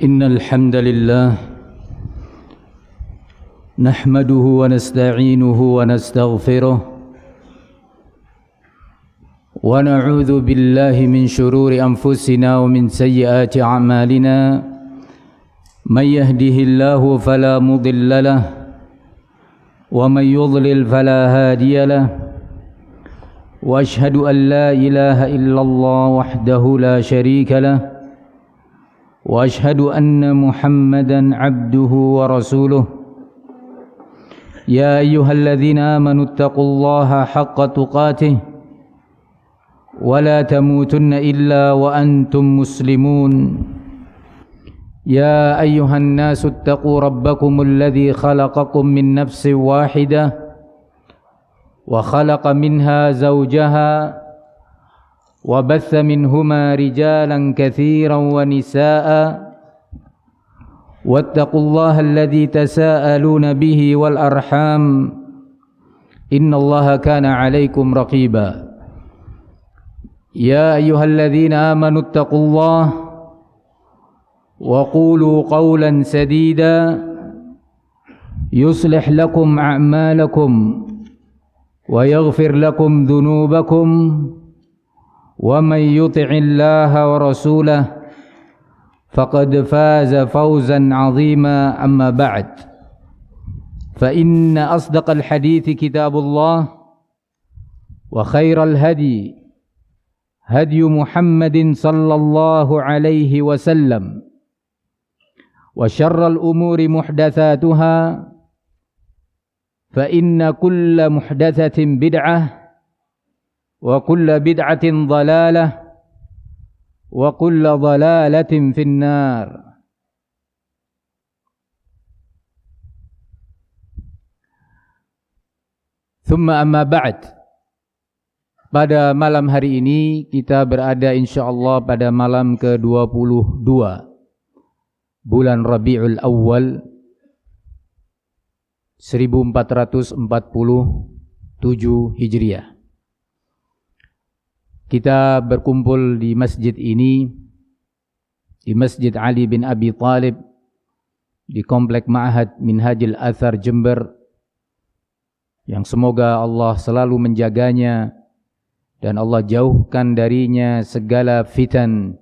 إن الحمد لله نحمده ونستعينه ونستغفره ونعوذ بالله من شرور أنفسنا ومن سيئات أعمالنا من يهده الله فلا مضل له ومن يضلل فلا هادي له وأشهد أن لا إله إلا الله وحده لا شريك له وأشهد أن محمدا عبده ورسوله يا أيها الذين آمنوا اتقوا الله حق تقاته ولا تموتن إلا وأنتم مسلمون يا أيها الناس اتقوا ربكم الذي خلقكم من نفس واحدة وخلق منها زوجها وبث منهما رجالا كثيرا ونساء واتقوا الله الذي تساءلون به والأرحام إن الله كان عليكم رقيبا يا أيها الذين آمنوا اتقوا الله وقولوا قولا سديدا يصلح لكم أعمالكم ويغفر لكم ذنوبكم ومن يطع الله ورسوله فقد فاز فوزا عظيما أما بعد فإن أصدق الحديث كتاب الله وخير الهدي هدي محمد صلى الله عليه وسلم وشر الأمور محدثاتها فإن كل محدثة بدعة وكل بدعة ضلالة وكل ضلالة في النار. ثم أما بعد. Pada malam hari ini kita berada insyaallah pada malam ke-22 bulan Rabiul Awal 1447 Hijriah. Kita berkumpul di masjid ini, di Masjid Ali bin Abi Thalib, di Komplek Ma'had Minhajul Athar Jember, yang semoga Allah selalu menjaganya dan Allah jauhkan darinya segala fitan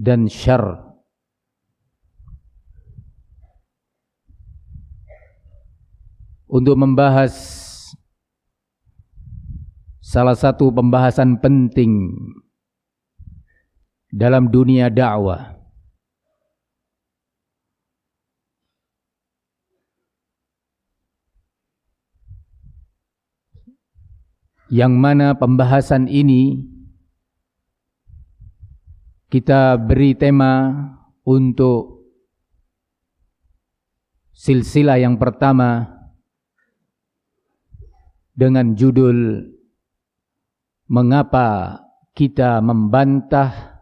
dan syarr. Untuk membahas salah satu pembahasan penting dalam dunia dakwah, yang mana pembahasan ini kita beri tema untuk silsilah yang pertama dengan judul Mengapa kita membantah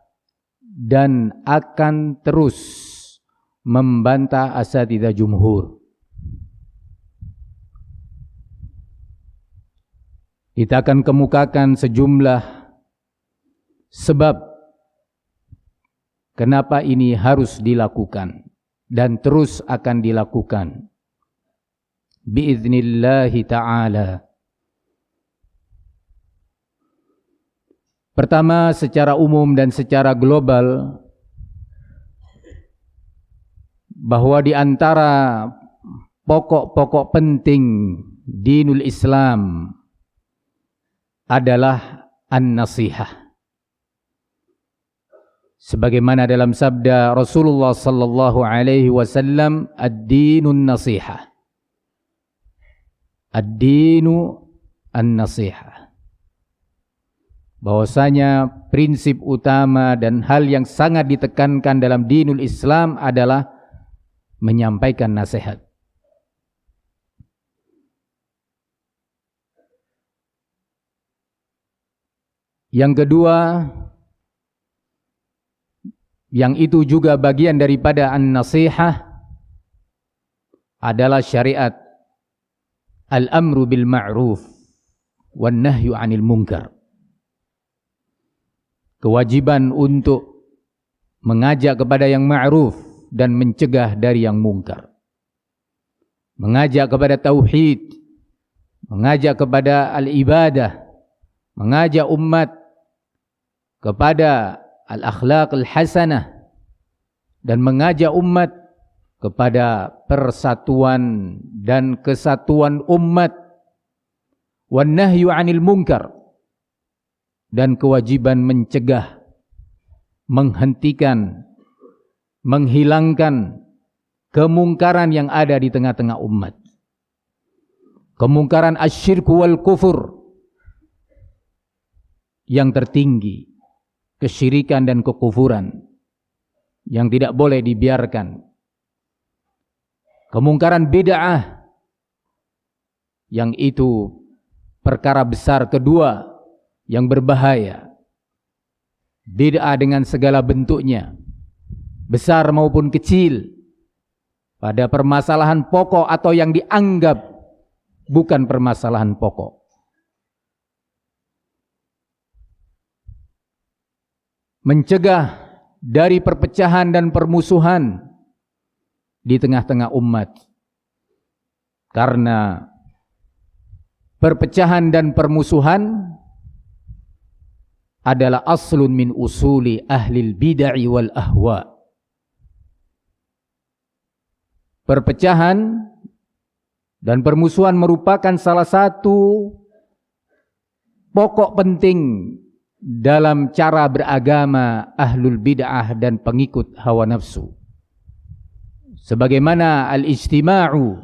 dan akan terus membantah asatidzah jumhur. Kita akan kemukakan sejumlah sebab kenapa ini harus dilakukan dan terus akan dilakukan biidznillahi ta'ala. Pertama, secara umum dan secara global, bahwa di antara pokok-pokok penting dinul Islam adalah an-nasihah. Sebagaimana dalam sabda Rasulullah sallallahu alaihi wasallam, ad-dinun nasihah. Ad-dinu an-nasihah. Bahwasanya prinsip utama dan hal yang sangat ditekankan dalam dinul Islam adalah menyampaikan nasihat. Yang kedua, yang itu juga bagian daripada an-nasihah, adalah syariat al-amru bil ma'ruf wan nahyu 'anil munkar. Kewajiban untuk mengajak kepada yang ma'ruf dan mencegah dari yang mungkar. Mengajak kepada tauhid, mengajak kepada al-ibadah, mengajak umat kepada al-akhlaq al-hasanah, dan mengajak umat kepada persatuan dan kesatuan umat, wan nahyu 'anil munkar, dan kewajiban mencegah, menghentikan, menghilangkan kemungkaran yang ada di tengah-tengah umat. Kemungkaran asyirku wal kufur yang tertinggi, kesyirikan dan kekufuran yang tidak boleh dibiarkan. Kemungkaran bid'ah yang itu perkara besar kedua yang berbahaya. Bid'ah dengan segala bentuknya, besar maupun kecil, pada permasalahan pokok atau yang dianggap bukan permasalahan pokok. Mencegah dari perpecahan dan permusuhan di tengah-tengah umat. Karena perpecahan dan permusuhan adalah aslun min usuli ahlil bid'ah wal ahwa. Perpecahan dan permusuhan merupakan salah satu pokok penting dalam cara beragama ahlul bid'ah dan pengikut hawa nafsu. Sebagaimana al-ijtima'u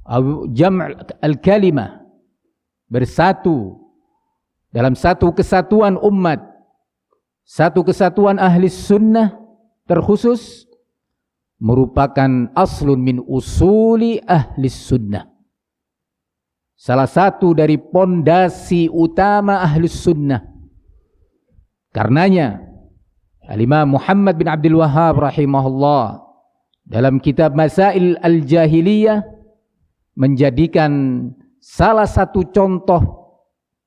atau jam' al-kalimah, bersatu dalam satu kesatuan umat, satu kesatuan ahli sunnah terkhusus, merupakan aslun min usuli ahli sunnah, salah satu dari pondasi utama ahli sunnah. Karenanya Al-Imam Muhammad bin Abdul Wahhab rahimahullah dalam kitab Masail al-Jahiliyah menjadikan salah satu contoh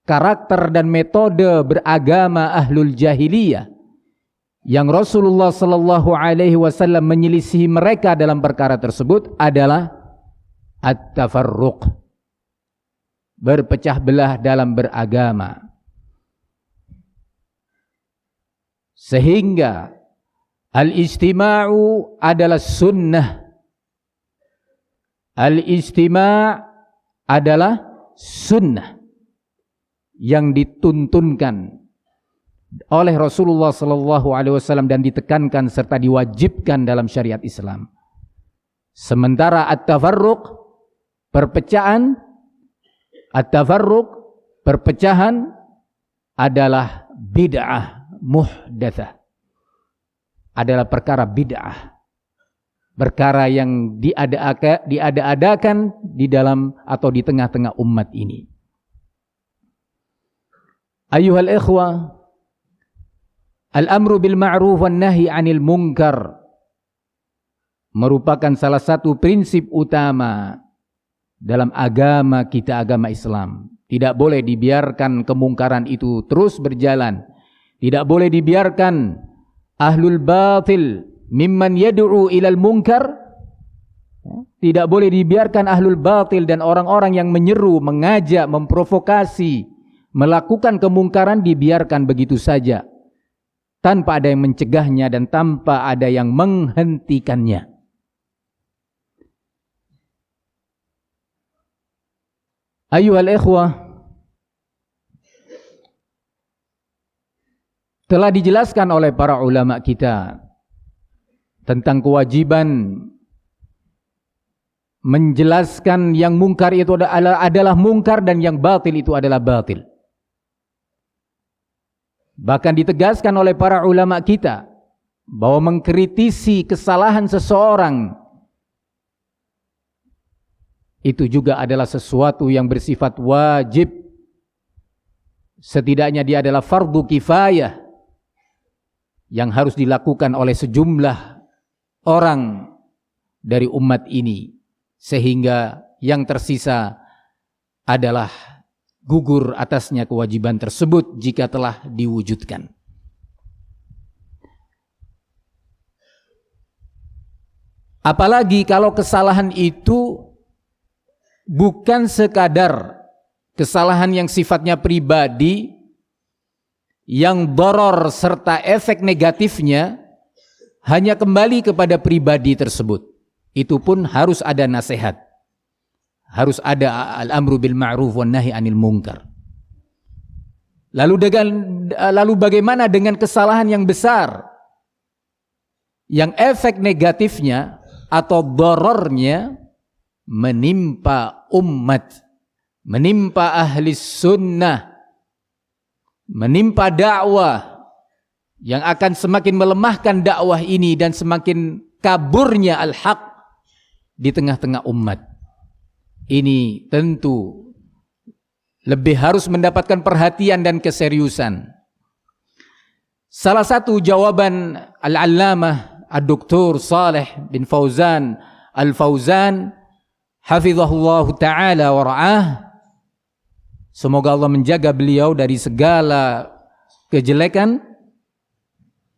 karakter dan metode beragama ahlul jahiliyah yang Rasulullah sallallahu alaihi wasallam menyelisihi mereka dalam perkara tersebut adalah at-tafarruq, berpecah belah dalam beragama. Sehingga al-ijtima'u adalah sunnah. Al-ijtima' adalah sunnah yang dituntunkan oleh Rasulullah sallallahu alaihi wasallam dan ditekankan serta diwajibkan dalam syariat Islam. Sementara at-tafarruq, perpecahan, perpecahan adalah bid'ah muhdatsah. Adalah perkara bid'ah. Perkara yang diada-adakan di dalam atau di tengah-tengah umat ini. Ayyuhal ikhwah, al-amru bil ma'ruf wan nahi 'anil munkar merupakan salah satu prinsip utama dalam agama kita, agama Islam. Tidak boleh dibiarkan kemungkaran itu terus berjalan. Tidak boleh dibiarkan ahlul batil mimman yad'u ilal munkar. Tidak boleh dibiarkan ahlul batil dan orang-orang yang menyeru, mengajak, memprovokasi, melakukan kemungkaran dibiarkan begitu saja, tanpa ada yang mencegahnya dan tanpa ada yang menghentikannya. Ayyuhal ikhwah, telah dijelaskan oleh para ulama kita tentang kewajiban menjelaskan yang mungkar itu adalah mungkar dan yang batil itu adalah batil. Bahkan ditegaskan oleh para ulama kita bahwa mengkritisi kesalahan seseorang itu juga adalah sesuatu yang bersifat wajib. Setidaknya dia adalah fardu kifayah yang harus dilakukan oleh sejumlah orang dari umat ini, sehingga yang tersisa adalah gugur atasnya kewajiban tersebut jika telah diwujudkan. Apalagi kalau kesalahan itu bukan sekadar kesalahan yang sifatnya pribadi, yang doror serta efek negatifnya hanya kembali kepada pribadi tersebut. Itu pun harus ada nasihat, harus ada al-amru bil ma'ruf wan nahi anil munkar. Lalu bagaimana dengan kesalahan yang besar, yang efek negatifnya atau dorornya menimpa umat, menimpa ahli sunnah, menimpa dakwah, yang akan semakin melemahkan dakwah ini dan semakin kaburnya al-haq di tengah-tengah umat. Ini tentu lebih harus mendapatkan perhatian dan keseriusan. Salah satu jawaban Al-Allamah Ad-Doktor Saleh bin Fauzan Al-Fauzan hafizahullah ta'ala wa ra'ah, semoga Allah menjaga beliau dari segala kejelekan.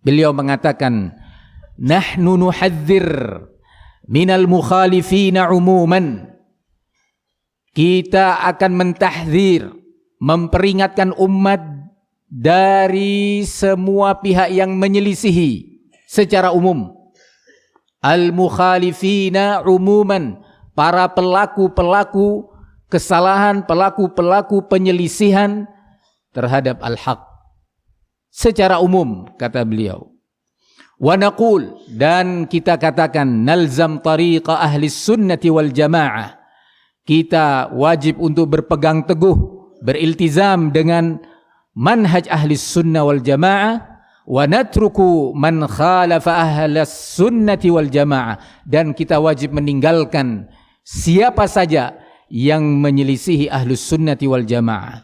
Beliau mengatakan, nahnu nuhadzir minal mukhalifina umuman. Kita akan mentahdzir, memperingatkan umat dari semua pihak yang menyelisihi secara umum. Al-mukhalifina umuman, para pelaku-pelaku kesalahan, pelaku-pelaku penyelisihan terhadap al-haq secara umum, kata beliau. Wa naqul, dan kita katakan, nalzam tariqa ahli sunnati wal jamaah. Kita wajib untuk berpegang teguh, beriltizam dengan manhaj ahli sunnah wal jamaah, wa natruku man khalafa ahli sunnati wal jamaah, dan kita wajib meninggalkan siapa saja yang menyelisihi ahli sunnati wal jamaah.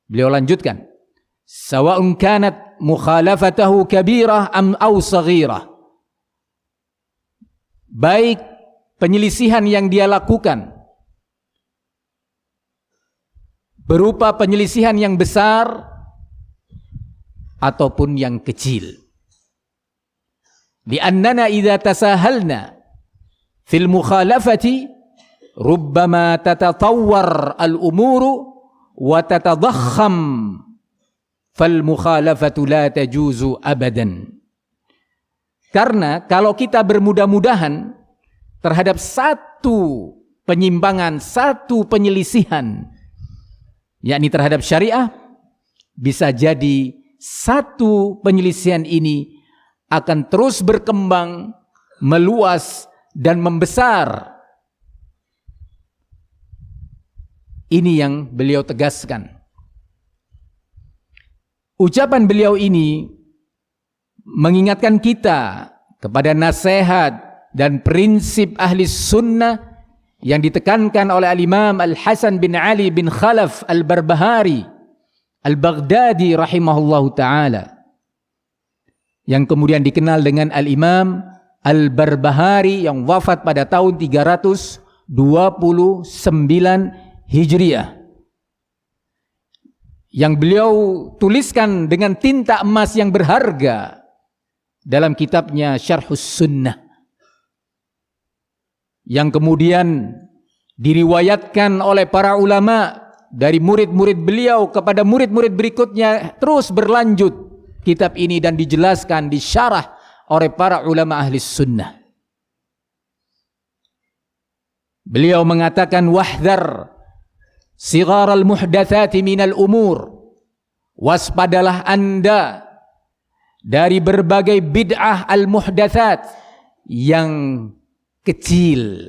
Beliau lanjutkan, sawa'un kanat mukhalafatahu kabirah am aw saghirah, baik penyelisihan yang dia lakukan berupa penyelisihan yang besar ataupun yang kecil. Li'annana idza tasahalna fil mukhalafati rubbama tatatawwar al-umuru wa tatadakham fal mukhalafatu la tajuzu abadan. Karena kalau kita bermudah-mudahan terhadap satu penyimpangan, satu penyelisihan, yakni terhadap syariah, bisa jadi satu penyelisihan ini akan terus berkembang, meluas dan membesar. Ini yang beliau tegaskan. Ucapan beliau ini mengingatkan kita kepada nasihat dan prinsip ahli sunnah yang ditekankan oleh al-Imam Al-Hasan bin Ali bin Khalaf Al-Barbahari Al-Baghdadi rahimahullahu ta'ala, yang kemudian dikenal dengan Al-Imam Al-Barbahari, yang wafat pada tahun 329 Hijriah, yang beliau tuliskan dengan tinta emas yang berharga dalam kitabnya Syarhus Sunnah, yang kemudian diriwayatkan oleh para ulama dari murid-murid beliau kepada murid-murid berikutnya, terus berlanjut kitab ini dan dijelaskan, disyarah oleh para ulama ahli sunnah. Beliau mengatakan, wahdhar sighar al-muhdatsati minal umur, waspadalah anda dari berbagai bid'ah al-muhdatsat yang kecil.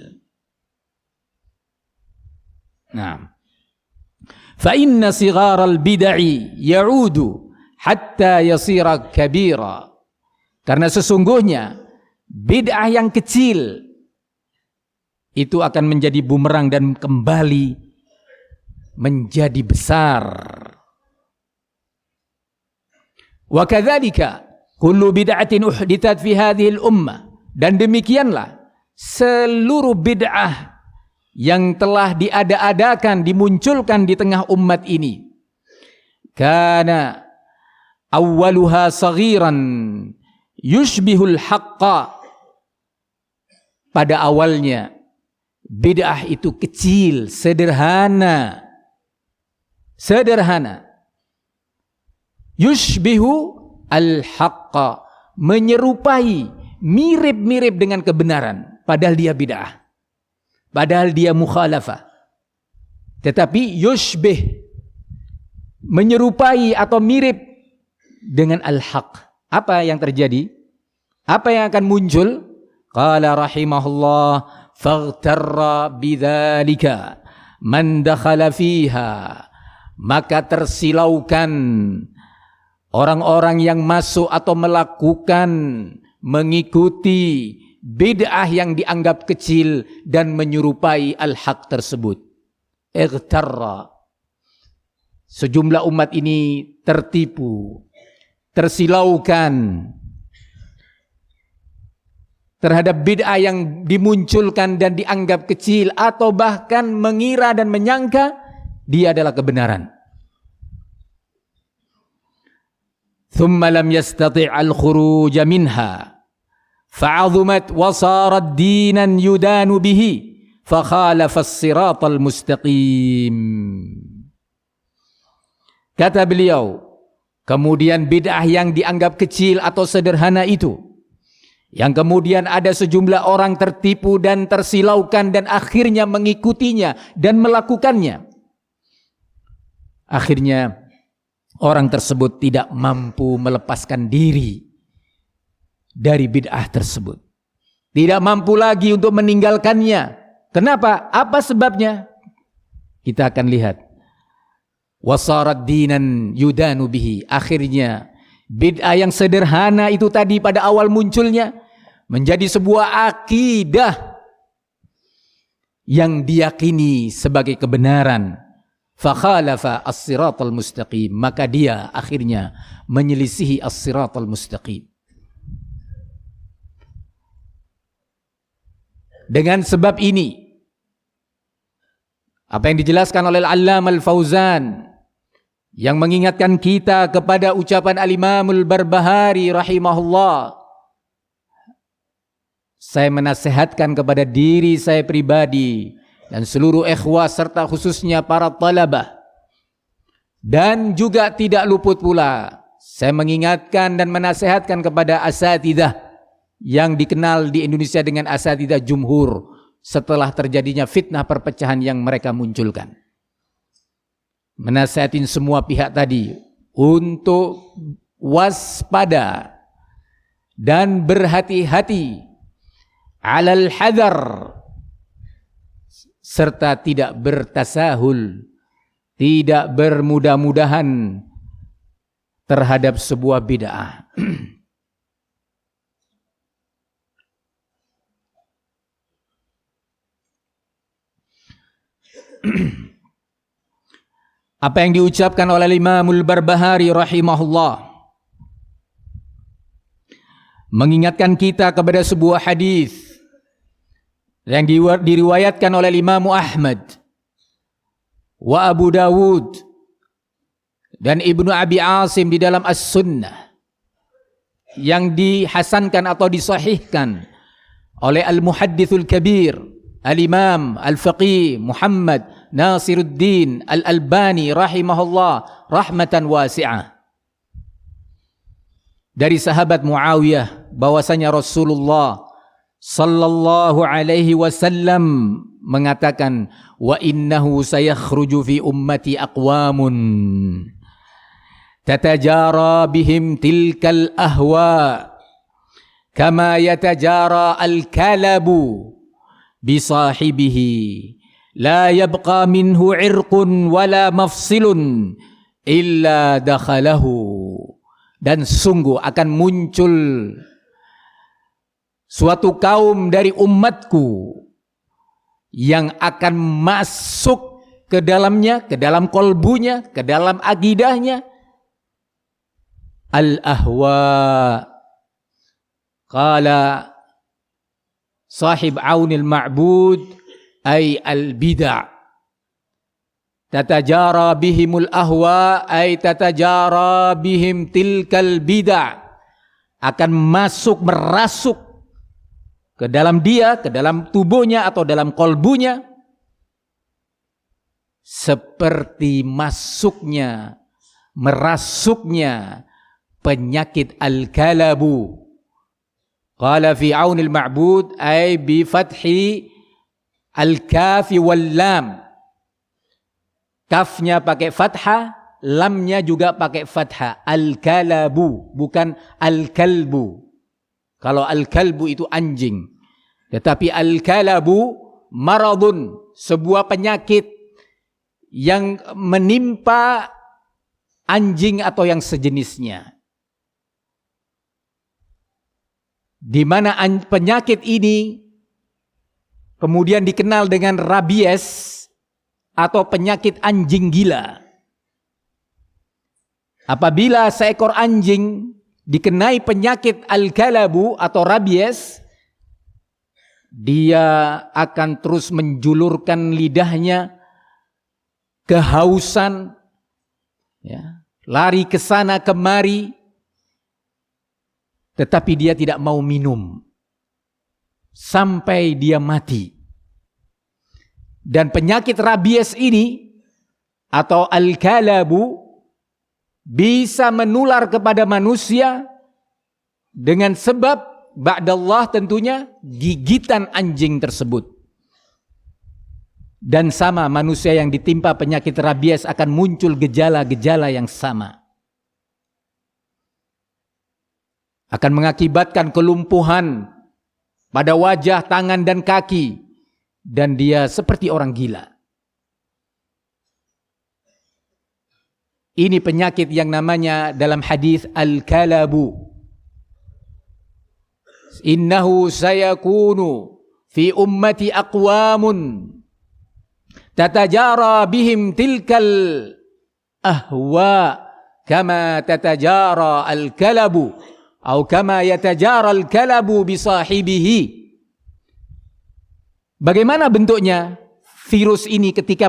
Nah, fa inna sighar al-bid'i ya'udu hatta yasira kabira. Karena sesungguhnya bid'ah yang kecil itu akan menjadi bumerang dan kembali menjadi besar. Wa kadzalika kullu bid'atin uhditsat fi hadhihi al-ummah, dan demikianlah seluruh bid'ah yang telah diada-adakan, dimunculkan di tengah umat ini, kana awwaluha saghiran yushbihul haqqa, pada awalnya bid'ah itu kecil, sederhana. Yushbihu al-haqqa, menyerupai, mirip-mirip dengan kebenaran, padahal dia bid'ah, padahal dia mukhalafah. Tetapi yushbih, menyerupai atau mirip dengan al-haq. Apa yang terjadi? Apa yang akan muncul? Qala rahimahullah, faghtarra bidzalika man dakhala fiha, maka tersilaukan orang-orang yang masuk atau melakukan, mengikuti bid'ah yang dianggap kecil dan menyerupai al-haq tersebut. Ightarra, sejumlah umat ini tertipu, tersilaukan terhadap bid'ah yang dimunculkan dan dianggap kecil, atau bahkan mengira dan menyangka dia adalah kebenaran. Thumma lam yastati' al-khuruj minha fa'azumat wa sarat dinan yudanu bihi fa khalafa as-siratal mustaqim. Kata beliau, kemudian bid'ah yang dianggap kecil atau sederhana itu, yang kemudian ada sejumlah orang tertipu dan tersilaukan dan akhirnya mengikutinya dan melakukannya, akhirnya orang tersebut tidak mampu melepaskan diri dari bid'ah tersebut, tidak mampu lagi untuk meninggalkannya. Kenapa? Apa sebabnya? Kita akan lihat. Wasarat dinan yudanu bihi, akhirnya bid'ah yang sederhana itu tadi pada awal munculnya menjadi sebuah akidah yang diyakini sebagai kebenaran. Fakhalafa as-siratal mustaqim, maka dia akhirnya menyelisihi as-siratal mustaqim. Dengan sebab ini, apa yang dijelaskan oleh Al-Allamah Al-Fauzan yang mengingatkan kita kepada ucapan Al-Imam Al-Barbahari rahimahullah, saya menasehatkan kepada diri saya pribadi dan seluruh ikhwah serta khususnya para talabah, dan juga tidak luput pula saya mengingatkan dan menasehatkan kepada asatidzah yang dikenal di Indonesia dengan asatidzah jumhur setelah terjadinya fitnah perpecahan yang mereka munculkan. Menasihatin semua pihak tadi untuk waspada dan berhati-hati, alal hadar, serta tidak bertasahul, tidak bermudah-mudahan terhadap sebuah bid'ah. Apa yang diucapkan oleh Imamul Barbahari rahimahullah mengingatkan kita kepada sebuah hadis yang diriwayatkan oleh Imam Ahmad wa Abu Dawud dan Ibnu Abi Asim di dalam As-Sunnah, yang dihasankan atau disahihkan oleh Al-Muhaddithul Kabir Al-Imam Al-Faqih Muhammad Nasiruddin Al-Albani rahimahullah rahmatan wasi'ah, dari sahabat Muawiyah bahwasanya Rasulullah sallallahu alaihi wasallam mengatakan, wa innahu sayakhruju fi ummati aqwamun tatajara bihim tilkal ahwa kama yatajara al-kalabu bisahibihi la yabqa minhu irqun wala mafsilun illa dakhalahu. Dan sungguh akan muncul suatu kaum dari umatku yang akan masuk ke dalamnya, ke dalam kolbunya, ke dalam akidahnya al-ahwa. Qala sahib Aunil Ma'bud ay al-bid'ah. Tatajara bihimul ahwa ay tatajara bihim tilkal bid'ah. Akan masuk, merasuk ke dalam dia, ke dalam tubuhnya atau dalam kolbunya, seperti masuknya, merasuknya penyakit al-kalabu. Qala fi aunil ma'bud ay bi fathi al-kafi wal lam. Kafnya pakai fathah, lamnya juga pakai fathah. Al-kalabu, bukan al-kalbu. Kalau al-kalbu itu anjing. Tetapi al-kalabu maradun, sebuah penyakit yang menimpa anjing atau yang sejenisnya. Di mana penyakit ini kemudian dikenal dengan rabies atau penyakit anjing gila. Apabila seekor anjing dikenai penyakit al-kalabu atau rabies, dia akan terus menjulurkan lidahnya, kehausan, ya, lari ke sana kemari, tetapi dia tidak mau minum sampai dia mati. Dan penyakit rabies ini atau al-kalabu bisa menular kepada manusia dengan sebab ba'dallah tentunya gigitan anjing tersebut. Dan sama, manusia yang ditimpa penyakit rabies akan muncul gejala-gejala yang sama. Akan mengakibatkan kelumpuhan pada wajah, tangan, dan kaki. Dan dia seperti orang gila. Ini penyakit yang namanya dalam hadis al-kalabu. Innahu sayakunu fi ummati aqwamun tatajara bihim tilkal ahwa kama tatajara al-kalabu atau kama yatajara al-kalabu bi sahibihi. Bagaimana bentuknya virus ini ketika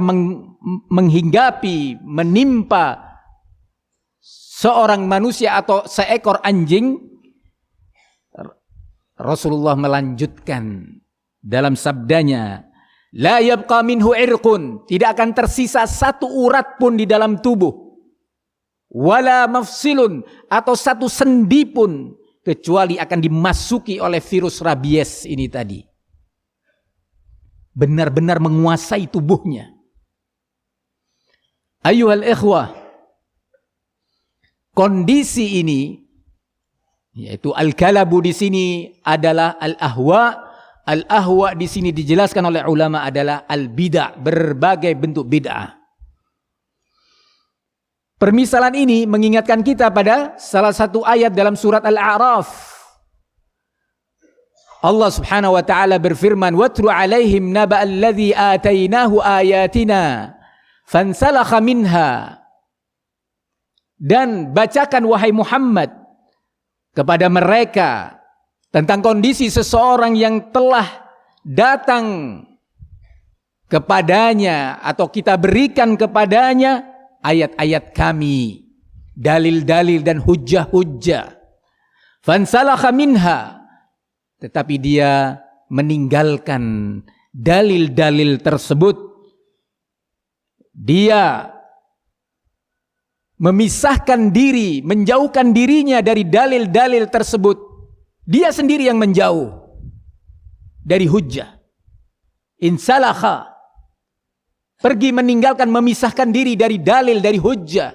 menghinggapi, menimpa seorang manusia atau seekor anjing? Rasulullah melanjutkan dalam sabdanya, la yabqa minhu irqun, tidak akan tersisa satu urat pun di dalam tubuh, wala mafsilun, atau satu sendi pun, kecuali akan dimasuki oleh virus rabies ini tadi. Benar-benar menguasai tubuhnya. Ayyuhal ikhwah, kondisi ini, yaitu al-kalabu di sini adalah al-ahwa. Al-ahwa di sini dijelaskan oleh ulama adalah al-bid'ah, berbagai bentuk bid'ah. Permisalan ini mengingatkan kita pada salah satu ayat dalam surat Al-A'raf. Allah Subhanahu wa taala berfirman, "Watlu 'alaihim naba'al ladzi atainahu ayatina fansalakha minha." Dan bacakan wahai Muhammad kepada mereka tentang kondisi seseorang yang telah datang kepadanya atau kita berikan kepadanya ayat-ayat kami, dalil-dalil dan hujjah-hujjah. Fansalakha minha, tetapi dia meninggalkan dalil-dalil tersebut. Dia memisahkan diri, menjauhkan dirinya dari dalil-dalil tersebut. Dia sendiri yang menjauh dari hujjah. Insalakha, pergi meninggalkan, memisahkan diri dari dalil, dari hujjah.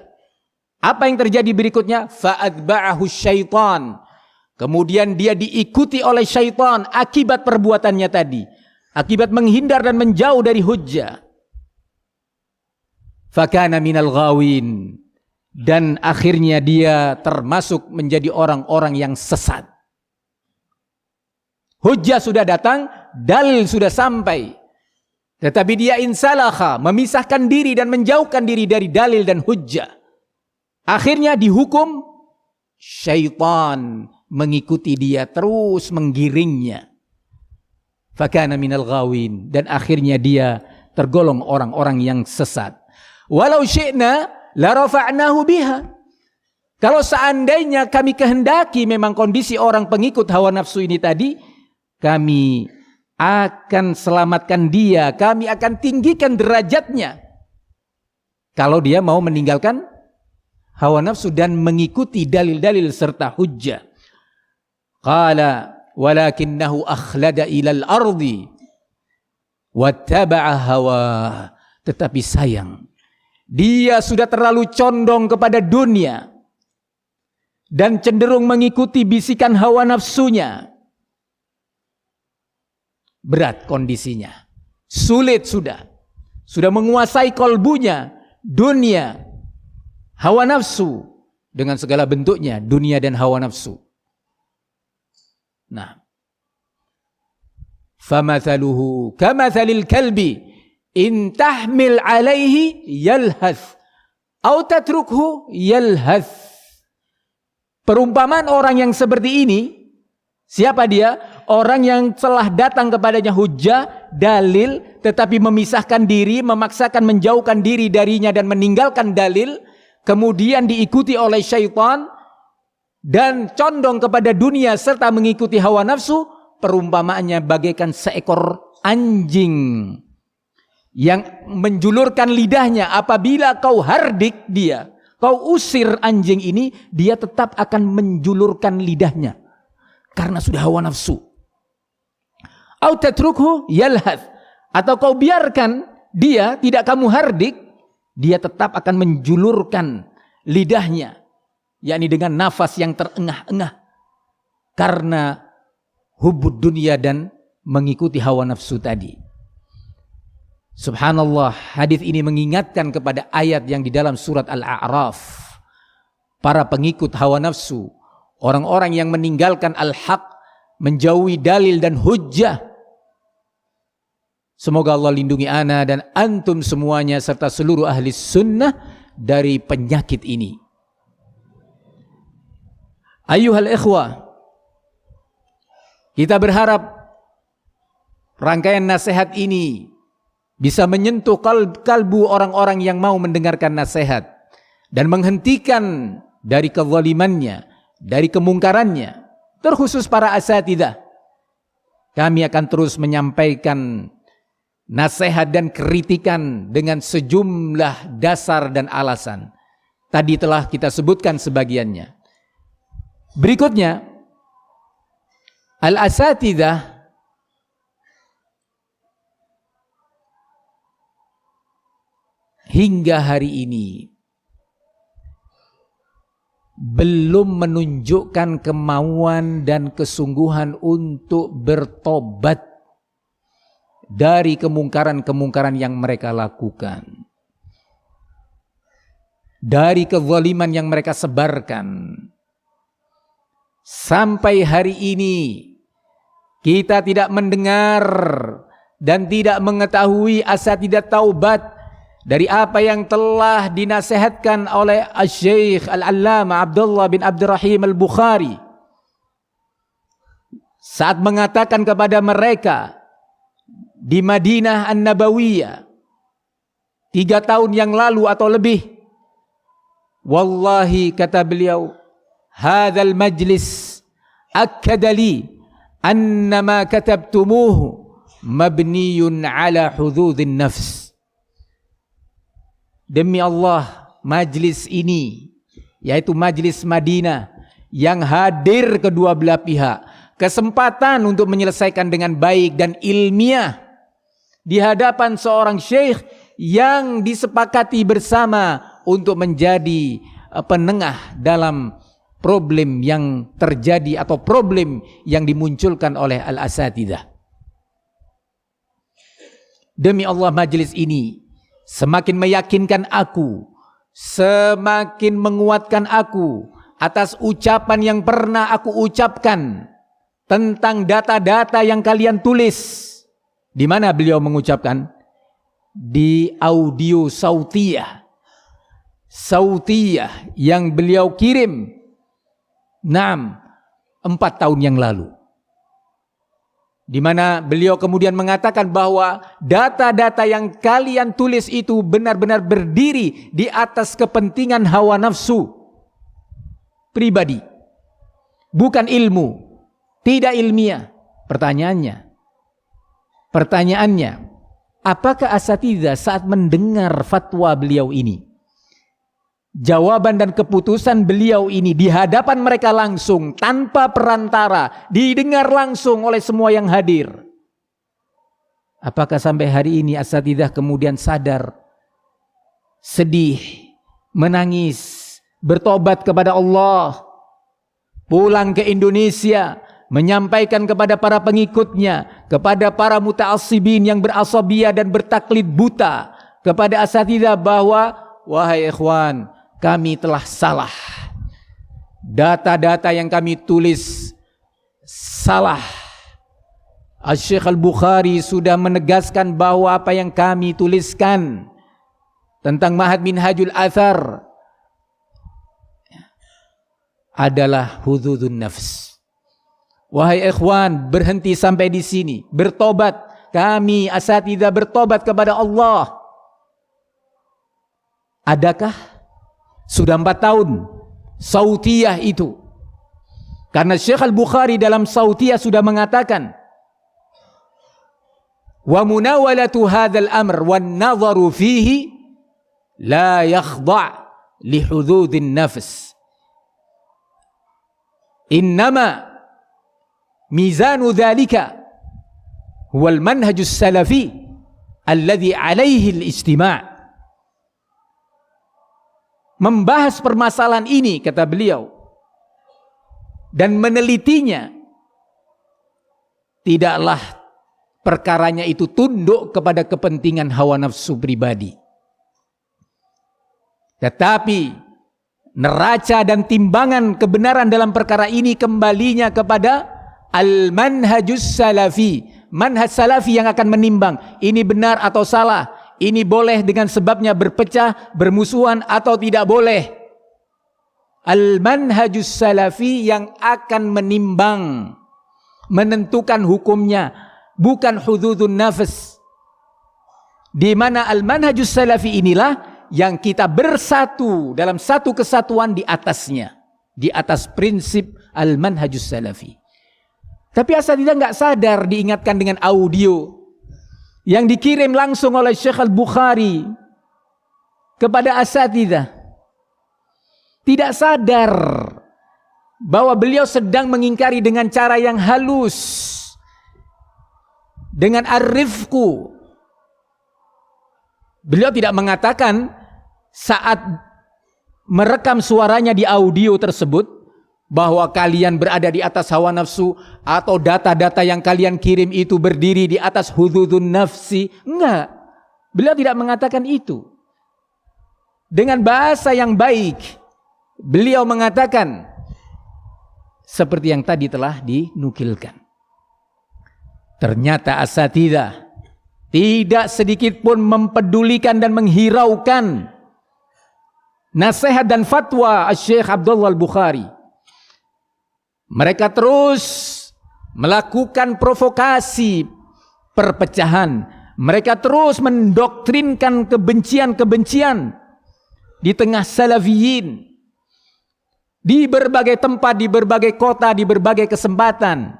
Apa yang terjadi berikutnya? Fa'adba'ahu syaitan. Kemudian dia diikuti oleh syaitan akibat perbuatannya tadi. Akibat menghindar dan menjauh dari hujjah. Fakana minal ghawin. Dan akhirnya dia termasuk menjadi orang-orang yang sesat. Hujjah sudah datang, dalil sudah sampai. Tetapi dia insalakha, memisahkan diri dan menjauhkan diri dari dalil dan hujjah. Akhirnya dihukum, syaitan mengikuti dia, terus menggiringnya. Fakana minal ghawin, dan akhirnya dia tergolong orang-orang yang sesat. Walau syi'na la rafa'nahu biha. Kalau seandainya kami kehendaki memang kondisi orang pengikut hawa nafsu ini tadi, kami akan selamatkan dia, kami akan tinggikan derajatnya kalau dia mau meninggalkan hawa nafsu dan mengikuti dalil-dalil serta hujjah. Qala walakinnahu akhlada ilal ardi wattaba'a hawa. Tetapi sayang, dia sudah terlalu condong kepada dunia dan cenderung mengikuti bisikan hawa nafsunya. Berat kondisinya, sulit sudah menguasai kolbunya, dunia, hawa nafsu dengan segala bentuknya, dunia dan hawa nafsu. Nah, famathaluhu kamathalil kalbi in tahmil alaihi yalhath au tatrukhu yalhath. Perumpamaan orang yang seperti ini, siapa dia? Orang yang telah datang kepadanya hujjah, dalil, tetapi memisahkan diri, memaksakan menjauhkan diri darinya dan meninggalkan dalil, kemudian diikuti oleh syaitan dan condong kepada dunia serta mengikuti hawa nafsu. Perumpamaannya bagaikan seekor anjing yang menjulurkan lidahnya. Apabila kau hardik dia, kau usir anjing ini, dia tetap akan menjulurkan lidahnya karena sudah hawa nafsu. Au tatrukhu yalhath, atau kau biarkan dia, tidak kamu hardik, dia tetap akan menjulurkan lidahnya, yakni dengan nafas yang terengah-engah karena hubbud dunia dan mengikuti hawa nafsu tadi. Subhanallah, hadis ini mengingatkan kepada ayat yang di dalam surat Al-A'raf. Para pengikut hawa nafsu, orang-orang yang meninggalkan al-haq, menjauhi dalil dan hujjah. Semoga Allah lindungi ana dan antum semuanya serta seluruh ahli sunnah dari penyakit ini. Ayyuhal ikhwah, kita berharap rangkaian nasihat ini bisa menyentuh kalbu orang-orang yang mau mendengarkan nasihat dan menghentikan dari kezalimannya, dari kemungkarannya, terkhusus para asatidzah. Kami akan terus menyampaikan nasihat dan kritikan dengan sejumlah dasar dan alasan. Tadi telah kita sebutkan sebagiannya. Berikutnya, al-asatidzah hingga hari ini belum menunjukkan kemauan dan kesungguhan untuk bertobat dari kemungkaran-kemungkaran yang mereka lakukan, dari kezaliman yang mereka sebarkan. Sampai hari ini kita tidak mendengar dan tidak mengetahui asatidzah taubat dari apa yang telah dinasihatkan oleh Asy-Syaikh Al-Allamah Abdullah bin Abdurrahim Al-Bukhari saat mengatakan kepada mereka di Madinah An-Nabawiyah 3 tahun yang lalu atau lebih, wallahi kata beliau, hadzal majlis akkada li annama katabtumuhu mabniyun ala hududin nafs. Demi Allah, majlis ini, yaitu majlis Madinah yang hadir kedua belah pihak, kesempatan untuk menyelesaikan dengan baik dan ilmiah di hadapan seorang syekh yang disepakati bersama untuk menjadi penengah dalam problem yang terjadi atau problem yang dimunculkan oleh al-asatidzah. Demi Allah, majlis ini semakin meyakinkan aku, semakin menguatkan aku atas ucapan yang pernah aku ucapkan tentang data-data yang kalian tulis. Di mana beliau mengucapkan? Di audio sautiyah yang beliau kirim 4 tahun yang lalu, di mana beliau kemudian mengatakan bahwa data-data yang kalian tulis itu benar-benar berdiri di atas kepentingan hawa nafsu pribadi, bukan ilmu, tidak ilmiah, Pertanyaannya, apakah asatidzah saat mendengar fatwa beliau ini, jawaban dan keputusan beliau ini di hadapan mereka langsung, tanpa perantara, didengar langsung oleh semua yang hadir, apakah sampai hari ini asatidzah kemudian sadar, sedih, menangis, bertobat kepada Allah, pulang ke Indonesia, menyampaikan kepada para pengikutnya, kepada para muta'assibin yang berasabiyah dan bertaklid buta, kepada asatidzah bahwa, wahai ikhwan, kami telah salah. Data-data yang kami tulis salah. Asy-Syaikh Al-Bukhari sudah menegaskan bahwa apa yang kami tuliskan tentang Ma'had Minhajul Athar adalah hududun nafs. Wahai ikhwan, berhenti sampai di sini, bertobat. Kami asatidzah bertobat kepada Allah. Adakah sudah 4 tahun Sautiyah itu? Karena Syekh Al-Bukhari dalam Sautiyah sudah mengatakan, wa munawalatu hadzal amr wan nadharu fihi la yakhda' li hududin nafs. Innama mizanu dzalika huwal manhajus salafi alladhi alaihi al-ijtima'. Membahas permasalahan ini, kata beliau, dan menelitinya, tidaklah perkaranya itu tunduk kepada kepentingan hawa nafsu pribadi, tetapi neraca dan timbangan kebenaran dalam perkara ini kembalinya kepada al-manhajus salafi, manhaj salafi yang akan menimbang ini benar atau salah, ini boleh dengan sebabnya berpecah, bermusuhan atau tidak boleh. Al-manhajus salafi yang akan menimbang, menentukan hukumnya, bukan hududun nafs. Di mana al-manhajus salafi inilah yang kita bersatu dalam satu kesatuan di atasnya, di atas prinsip al-manhajus salafi. Tapi asatidzah nggak sadar, diingatkan dengan audio yang dikirim langsung oleh Syekh Al-Bukhari kepada asatidzah. Tidak sadar bahwa beliau sedang mengingkari dengan cara yang halus, dengan ar-rifqu. Beliau tidak mengatakan saat merekam suaranya di audio tersebut bahwa kalian berada di atas hawa nafsu, atau data-data yang kalian kirim itu berdiri di atas hududun nafsi. Enggak. Beliau tidak mengatakan itu. Dengan bahasa yang baik, beliau mengatakan seperti yang tadi telah dinukilkan. Ternyata asatidzah tidak sedikit pun mempedulikan dan menghiraukan nasihat dan fatwa Syekh Abdullah Al-Bukhari. Mereka terus melakukan provokasi perpecahan. Mereka terus mendoktrinkan kebencian-kebencian di tengah salafiyin, di berbagai tempat, di berbagai kota, di berbagai kesempatan.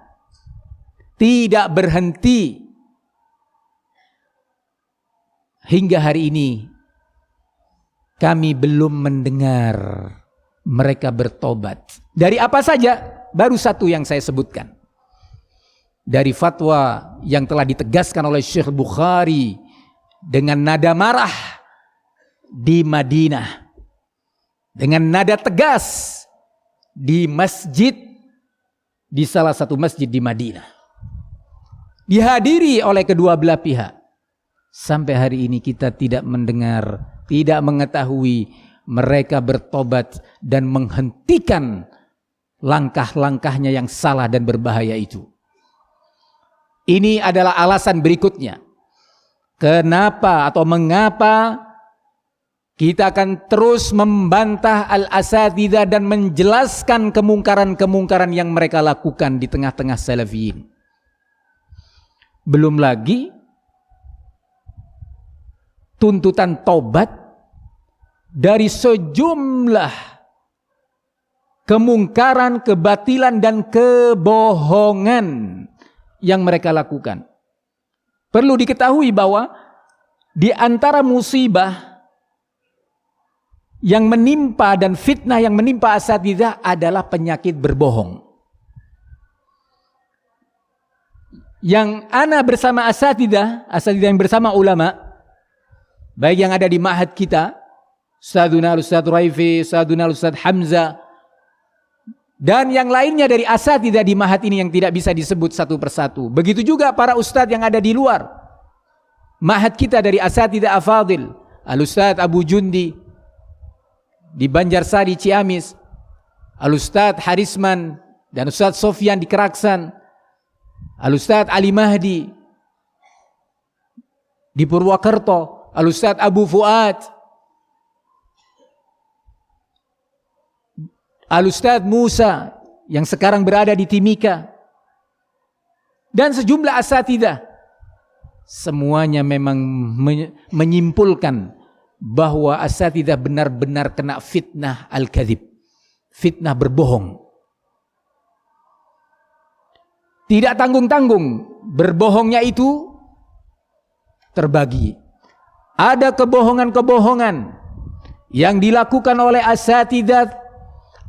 Tidak berhenti. Hingga hari ini kami belum mendengar mereka bertobat. Dari apa saja? Baru satu yang saya sebutkan. Dari fatwa yang telah ditegaskan oleh Syekh Bukhari dengan nada marah di Madinah, dengan nada tegas di masjid, di salah satu masjid di Madinah, dihadiri oleh kedua belah pihak. Sampai hari ini kita tidak mendengar, tidak mengetahui mereka bertobat dan menghentikan langkah-langkahnya yang salah dan berbahaya itu. Ini adalah alasan berikutnya. Kenapa atau mengapa kita akan terus membantah al-asatidzah dan menjelaskan kemungkaran-kemungkaran yang mereka lakukan di tengah-tengah salafiyin. Belum lagi tuntutan tobat dari sejumlah kemungkaran, kebatilan dan kebohongan yang mereka lakukan. Perlu diketahui bahwa di antara musibah yang menimpa dan fitnah yang menimpa asatidzah adalah penyakit berbohong. Yang ana bersama asatidzah yang bersama ulama, baik yang ada di ma'had kita, Ustadzuna Ustadz Raifi, Ustadzuna Ustadz Hamzah, dan yang lainnya dari asatidzah di ma'had ini yang tidak bisa disebut satu persatu. Begitu juga para ustadz yang ada di luar ma'had kita dari asatidzah afadil, Al-Ustadz Abu Jundi di Banjarsari Ciamis, Al-Ustadz Harisman dan Ustadz Sofyan di Keraksan, Al-Ustadz Ali Mahdi di Purwakarta, Al-Ustadz Abu Fuad, Al-Ustadz Musa yang sekarang berada di Timika, dan sejumlah asatidzah. Semuanya memang menyimpulkan bahwa asatidzah benar-benar kena fitnah al-kadzib, fitnah berbohong. Tidak tanggung-tanggung berbohongnya itu terbagi. Ada kebohongan-kebohongan yang dilakukan oleh asatidzah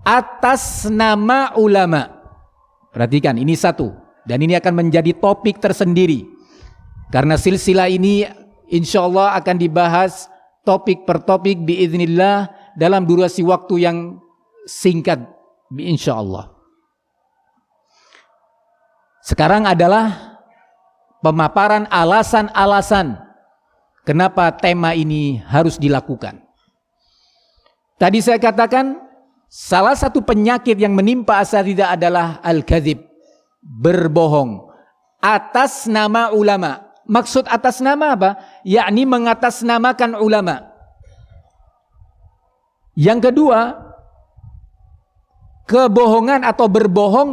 atas nama ulama. Perhatikan, ini satu, dan ini akan menjadi topik tersendiri, karena silsilah ini insyaallah akan dibahas topik per topik biiznillah dalam durasi waktu yang singkat insyaallah. Sekarang adalah pemaparan alasan-alasan kenapa tema ini harus dilakukan. Tadi saya katakan salah satu penyakit yang menimpa asatidzah adalah al-kadzib, berbohong atas nama ulama. Maksud atas nama apa? Yakni mengatasnamakan ulama. Yang kedua, kebohongan atau berbohong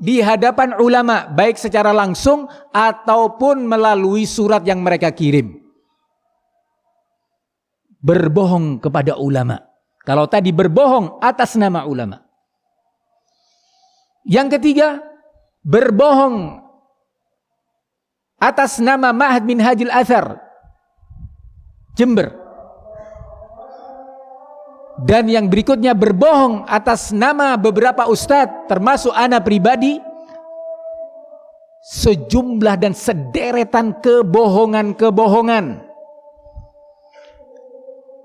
di hadapan ulama, baik secara langsung ataupun melalui surat yang mereka kirim. Berbohong kepada ulama. Kalau tadi berbohong atas nama ulama. Yang ketiga, berbohong atas nama Ma'had Minhajul Athar Jember. Dan yang berikutnya berbohong atas nama beberapa ustadz, termasuk ana pribadi. Sejumlah dan sederetan kebohongan-kebohongan.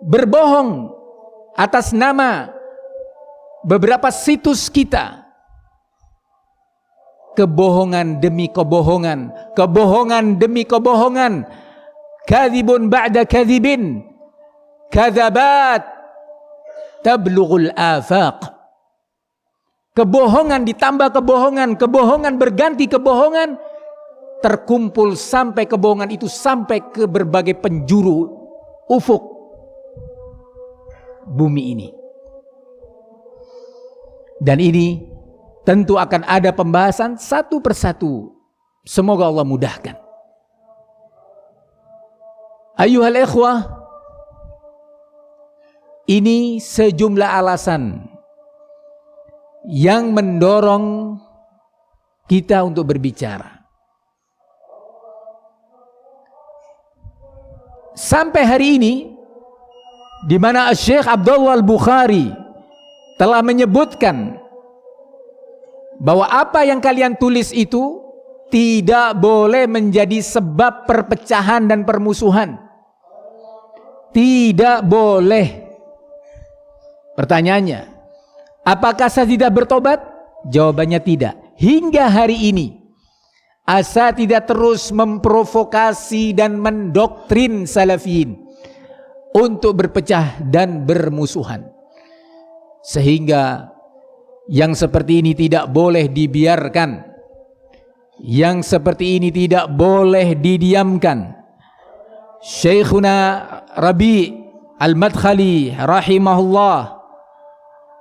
Berbohong atas nama beberapa situs kita. Kebohongan demi kebohongan, kebohongan demi kebohongan, kadzibun ba'da kadzibin, kadzabat tablughul afaq. Kebohongan ditambah kebohongan, kebohongan berganti kebohongan, terkumpul sampai kebohongan itu sampai ke berbagai penjuru ufuk bumi ini. Dan ini tentu akan ada pembahasan satu persatu. Semoga Allah mudahkan. Ayyuhal ikhwah, ini sejumlah alasan yang mendorong kita untuk berbicara. Sampai hari ini, di mana Syekh Abdullah Al-Bukhari telah menyebutkan bahwa apa yang kalian tulis itu tidak boleh menjadi sebab perpecahan dan permusuhan. Tidak boleh. Pertanyaannya, apakah asatidzah bertobat? Jawabannya tidak. Hingga hari ini asatidzah terus memprovokasi dan mendoktrin salafiyin untuk berpecah dan bermusuhan. Sehingga yang seperti ini tidak boleh dibiarkan. Yang seperti ini tidak boleh didiamkan. Syekhuna Rabi' Al-Madkhali rahimahullah,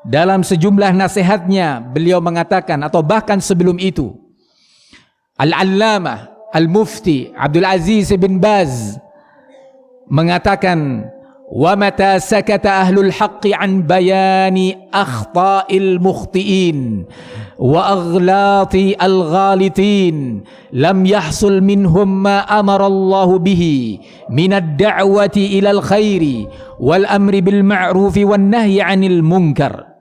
dalam sejumlah nasihatnya beliau mengatakan, atau bahkan sebelum itu, Al-Allamah Al-Mufti Abdul Aziz bin Baz mengatakan, wa mata sakata ahlul haqqi an bayani akhta'il mukhti'in wa aghlati al-ghalitin lam yahsul minhum ma amara Allah bihi min ad-da'wati ila al-khairi wal amri bil ma'rufi wan nahyi 'anil munkar.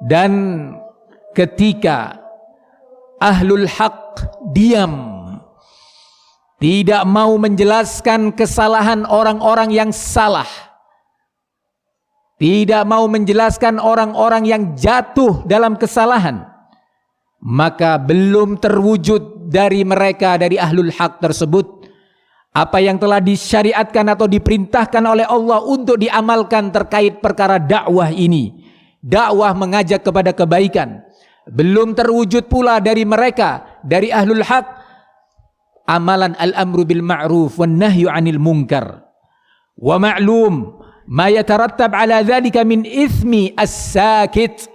Dan ketika ahlul haq diam, tidak mau menjelaskan kesalahan orang-orang yang salah, tidak mau menjelaskan orang-orang yang jatuh dalam kesalahan, maka belum terwujud dari mereka, dari ahlul haq tersebut, apa yang telah disyariatkan atau diperintahkan oleh Allah untuk diamalkan terkait perkara dakwah ini. Dakwah mengajak kepada kebaikan. Belum terwujud pula dari mereka, dari ahlul haq, amalan al-amru bil ma'ruf wan nahyu 'anil munkar. Wa ma'lum ma yatarattab 'ala dhalika min ithmi as-sakit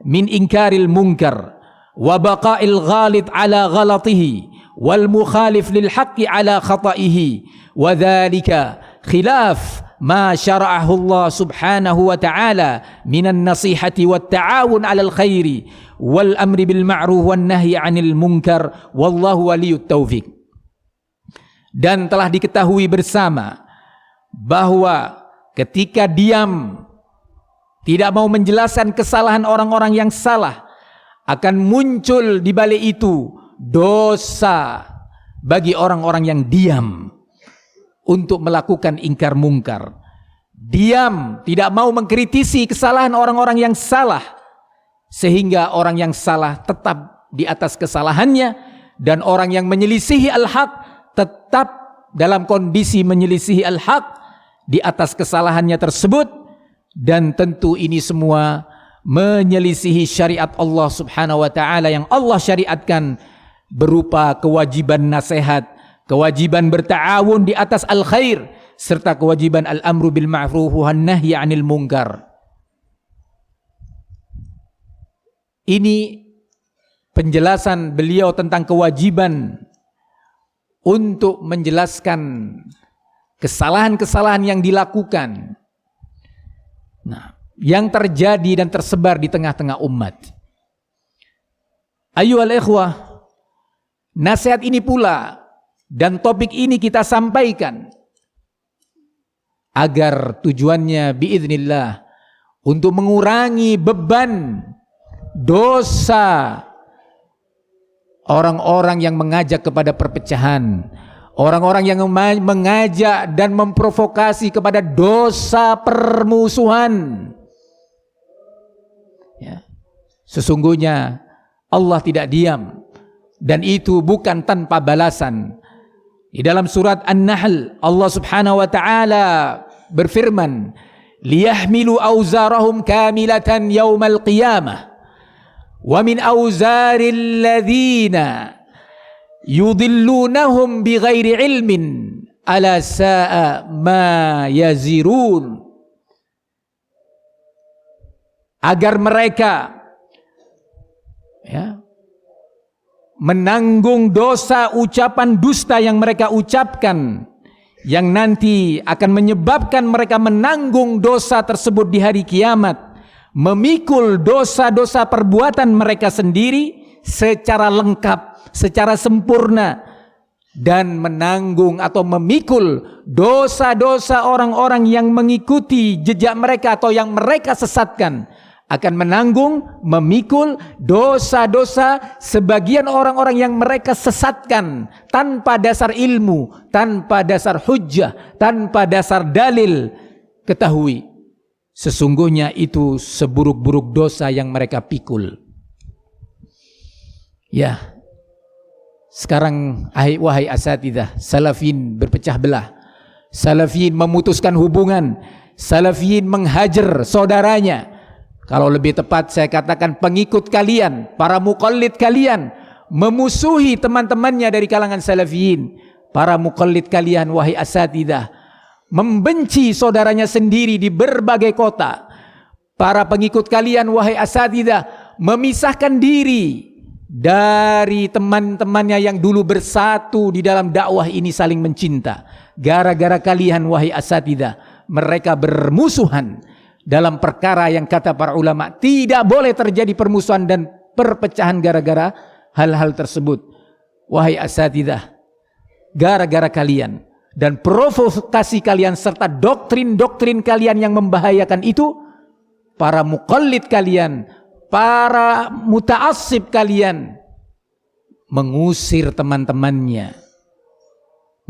min inkaril munkar wa baqa'il ghalit 'ala ghalatihi wal mukhalif lil haqqi 'ala khata'ihi wa dhalika khilaf ma syara'ahu Allah subhanahu wa ta'ala minan nasihati wat ta'awun 'alal khairi wal amri bil ma'ruf wan nahyi 'anil munkar wallahu waliyut taufiq. Dan telah diketahui bersama bahwa ketika diam, tidak mau menjelaskan kesalahan orang-orang yang salah, akan muncul di balik itu dosa bagi orang-orang yang diam untuk melakukan ingkar mungkar. Diam, tidak mau mengkritisi kesalahan orang-orang yang salah, sehingga orang yang salah tetap di atas kesalahannya, dan orang yang menyelisihi al-haq tetap dalam kondisi menyelisihi al-haq di atas kesalahannya tersebut. Dan tentu ini semua menyelisihi syariat Allah subhanahu wa ta'ala yang Allah syariatkan berupa kewajiban nasihat, kewajiban berta'awun di atas al-khair, serta kewajiban al-amru bil ma'ruf wan nahyi 'anil munkar. Ini penjelasan beliau tentang kewajiban untuk menjelaskan kesalahan-kesalahan yang dilakukan, yang terjadi dan tersebar di tengah-tengah umat. Ayyuhal ikhwah, nasihat ini pula dan topik ini kita sampaikan agar tujuannya biiznillah untuk mengurangi beban dosa orang-orang yang mengajak kepada perpecahan, orang-orang yang mengajak dan memprovokasi kepada dosa permusuhan. Ya. Sesungguhnya Allah tidak diam, dan itu bukan tanpa balasan. Di dalam surat An-Nahl, Allah subhanahu wa ta'ala berfirman, liyahmilu awzarahum kamilatan yawmal qiyamah wa min awzaril ladzina yudhillunahum bighairi ilmin ala sa'a ma yazirun. Agar mereka menanggung dosa ucapan dusta yang mereka ucapkan, yang nanti akan menyebabkan mereka menanggung dosa tersebut di hari kiamat, memikul dosa-dosa perbuatan mereka sendiri secara lengkap, secara sempurna, dan menanggung atau memikul dosa-dosa orang-orang yang mengikuti jejak mereka atau yang mereka sesatkan, akan menanggung, memikul dosa-dosa sebagian orang-orang yang mereka sesatkan tanpa dasar ilmu, tanpa dasar hujjah, tanpa dasar dalil. Ketahui, sesungguhnya itu seburuk-buruk dosa yang mereka pikul. Ya, sekarang wahai asatidzah, salafin berpecah belah, salafin memutuskan hubungan, salafin menghajar saudaranya. Kalau lebih tepat saya katakan pengikut kalian, para muqallid kalian memusuhi teman-temannya dari kalangan salafiyin. Para muqallid kalian wahai asatidzah membenci saudaranya sendiri di berbagai kota. Para pengikut kalian wahai asatidzah memisahkan diri dari teman-temannya yang dulu bersatu di dalam dakwah ini, saling mencinta. gara-gara kalian wahai asatidzah mereka bermusuhan dalam perkara yang kata para ulama tidak boleh terjadi permusuhan dan perpecahan gara-gara hal-hal tersebut. Wahai asatidzah, gara-gara kalian dan provokasi kalian serta doktrin-doktrin kalian yang membahayakan itu, para muqallid kalian, para muta'assib kalian mengusir teman-temannya,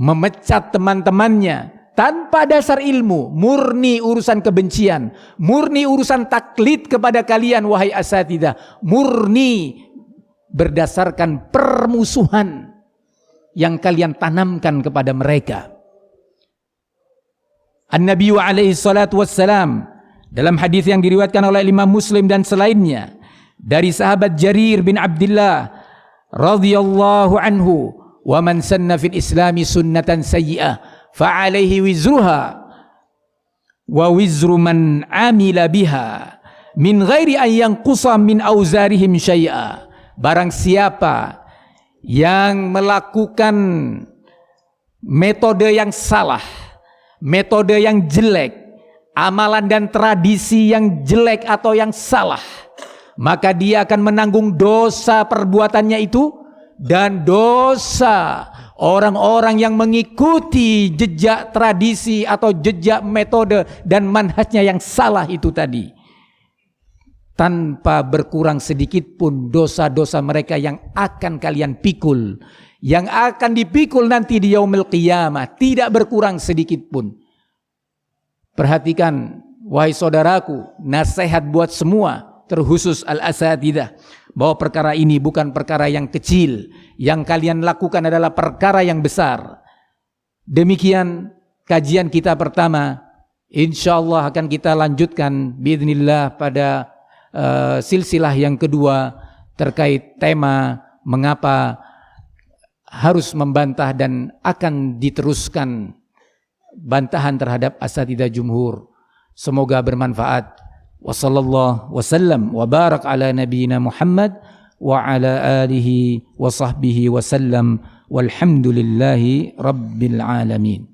memecat teman-temannya tanpa dasar ilmu, murni urusan kebencian, murni urusan taklid kepada kalian wahai asatidzah, murni berdasarkan permusuhan yang kalian tanamkan kepada mereka. An-Nabi alaihi salatu wassalam dalam hadis yang diriwayatkan oleh Imam Muslim dan selainnya dari sahabat Jarir bin Abdullah radhiyallahu anhu, wa man sanna fil islami sunnatan sayyi'ah fa alaihi wizruha wa wizru man amila biha min ghairi an yanqusa min auzarihim syai'a. Barang siapa yang melakukan metode yang salah, metode yang jelek, amalan dan tradisi yang jelek atau yang salah, maka dia akan menanggung dosa perbuatannya itu dan dosa orang-orang yang mengikuti jejak tradisi atau jejak metode dan manhajnya yang salah itu tadi, tanpa berkurang sedikit pun dosa-dosa mereka yang akan kalian pikul, yang akan dipikul nanti di yaumil qiyamah, tidak berkurang sedikit pun. Perhatikan wahai saudaraku, nasihat buat semua, terkhusus al-asatidzah, bahwa perkara ini bukan perkara yang kecil, yang kalian lakukan adalah perkara yang besar. Demikian kajian kita pertama. Insyaallah akan kita lanjutkan biiznillah pada silsilah yang kedua terkait tema mengapa harus membantah, dan akan diteruskan bantahan terhadap asatidzah jumhur. Semoga bermanfaat. Wa sallallahu wasallam wa barak ala nabiyyina Muhammad wa ala alihi wa sahbihi wasallam walhamdulillahi rabbil alamin.